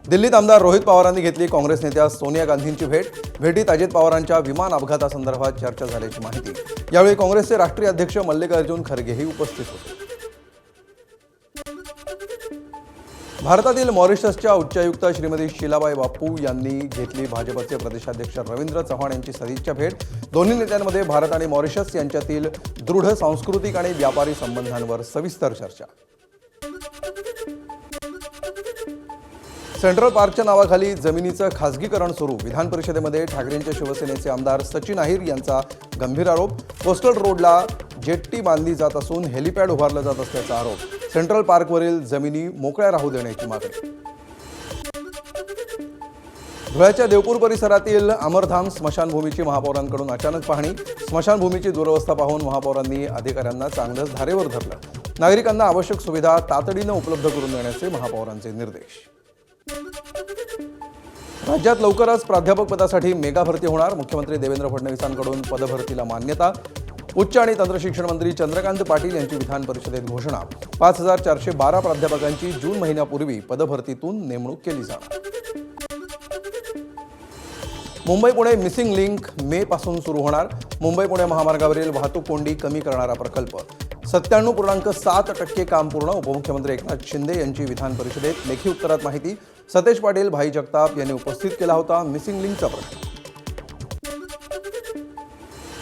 दिल्लीत आमदार रोहित पवारांनी घेतली काँग्रेस नेत्या सोनिया गांधींची भेटीत अजित पवारांच्या विमान अपघातासंदर्भात चर्चा झाल्याची माहिती। यावेळी काँग्रेसचे राष्ट्रीय अध्यक्ष मल्लिकार्जुन खरगेही उपस्थित होते। भारतातील मॉरिशसच्या उच्चायुक्त श्रीमती शीलाबाई बापू यांनी घेतली भाजपचे प्रदेशाध्यक्ष रवींद्र चव्हाण यांची सदिच्छा भेट। दोन्ही नेत्यांमध्ये भारत आणि मॉरिशस यांच्यातील दृढ सांस्कृतिक आणि व्यापारी संबंधांवर सविस्तर चर्चा। सेंट्रल पार्कच्या नावाखाली जमिनीचं खासगीकरण सुरू। विधान परिषदेमध्ये ठाकरेंच्या शिवसेनेचे आमदार सचिन अहिर यांचा गंभीर आरोप। कोस्टल रोडला जेट्टी बांधली जात असून हेलिपॅड उभारलं जात असल्याचा आरोप। सेंट्रल पार्कवरील जमिनी मोकळ्या राहू देण्याची मागणी। धुळ्याच्या देवपूर परिसरातील अमरधाम स्मशानभूमीची महापौरांकडून अचानक पाहणी। स्मशानभूमीची दुरवस्था पाहून महापौरांनी अधिकाऱ्यांना चांगलंच धारेवर धरलं। नागरिकांना आवश्यक सुविधा तातडीनं उपलब्ध करून देण्याचे महापौरांचे निर्देश। राज्यात लवकरच प्राध्यापक पदासाठी मेगा भरती होणार। मुख्यमंत्री देवेंद्र फडणवीसांकडून पदभरतीला मान्यता। उच्च आणि तंत्रशिक्षण मंत्री चंद्रकांत पाटील यांची विधान परिषदेत घोषणा। 5412 प्राध्यापकांची जून महिन्यापूर्वी पदभरतीतून नेमणूक केली जाणार। मुंबई पुणे मिसिंग लिंक मे पासून सुरू होणार। मुंबई पुणे महामार्गावरील वाहतूक कोंडी कमी करणारा प्रकल्प। 97.7% काम पूर्ण। उपमुख्यमंत्री एकनाथ शिंदे यांची विधान परिषदेत लेखी उत्तरात माहिती। सतेज पाटील, भाई जगताप यांनी उपस्थित केला होता मिसिंग लिंकचा प्रश्न।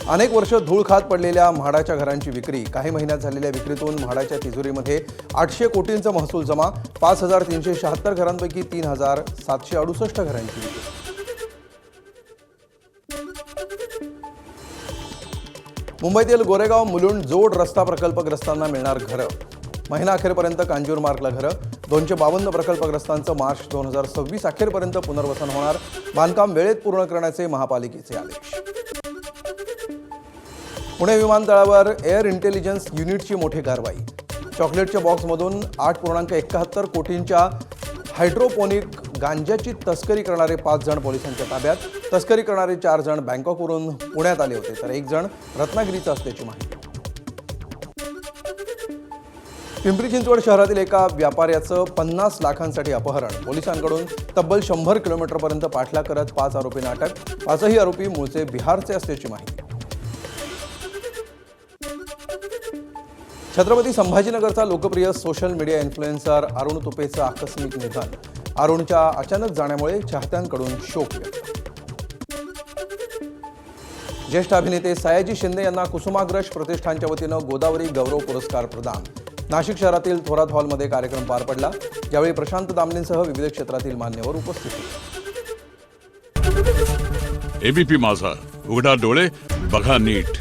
अनेक वर्ष धूळ खात पडलेल्या म्हाडाच्या घरांची विक्री। काही महिन्यात झालेल्या विक्रीतून म्हाडाच्या तिजोरीमध्ये 800 कोटींचा महसूल जमा। 5376 घरांपैकी 3768 घरांची विक्री। मुंबईतील गोरेगाव मुलुंड जोड रस्ता प्रकल्पग्रस्तांना मिळणार घरं। महिना अखेरपर्यंत कांजूर मार्गला घरं। 252 प्रकल्पग्रस्तांचं मार्च 2026 अखेरपर्यंत पुनर्वसन होणार। बांधकाम वेळेत पूर्ण करण्याचे महापालिकेचे आदेश। पुणे विमानतळावर एअर इंटेलिजन्स युनिटची मोठी कारवाई। चॉकलेटच्या बॉक्समधून 8.71 कोटींच्या हायड्रोपोनिक गांजाची तस्करी करणारे 5 जण पोलिसांच्या ताब्यात। तस्करी करणारे 4 जण बँकॉकवरून पुण्यात आले होते, तर 1 जण रत्नागिरीचा असल्याची माहिती। पिंपरी चिंचवड शहरातील एका व्यापाऱ्याचं 50 लाखांसाठी अपहरण। पोलिसांकडून तब्बल 100 किलोमीटरपर्यंत पाठलाग करत 5 आरोपींना अटक। 5ही आरोपी मूळचे बिहारचे असल्याची माहिती। छत्रपती संभाजीनगरचा लोकप्रिय सोशल मीडिया इन्फ्लुएन्सर अरुण तुपेचं आकस्मिक निधन। अरुणच्या अचानक जाण्यामुळे चाहत्यांकडून शोक व्यक्त। ज्येष्ठ अभिनेते सयाजी शिंदे यांना कुसुमाग्रज प्रतिष्ठानच्या वतीनं गोदावरी गौरव पुरस्कार प्रदान। नाशिक शहरातील थोरात हॉलमध्ये कार्यक्रम पार पडला। यावेळी प्रशांत दामलेंसह विविध क्षेत्रातील मान्यवर उपस्थित होते। एबीपी माझा, उघडा डोळे बघा नीट।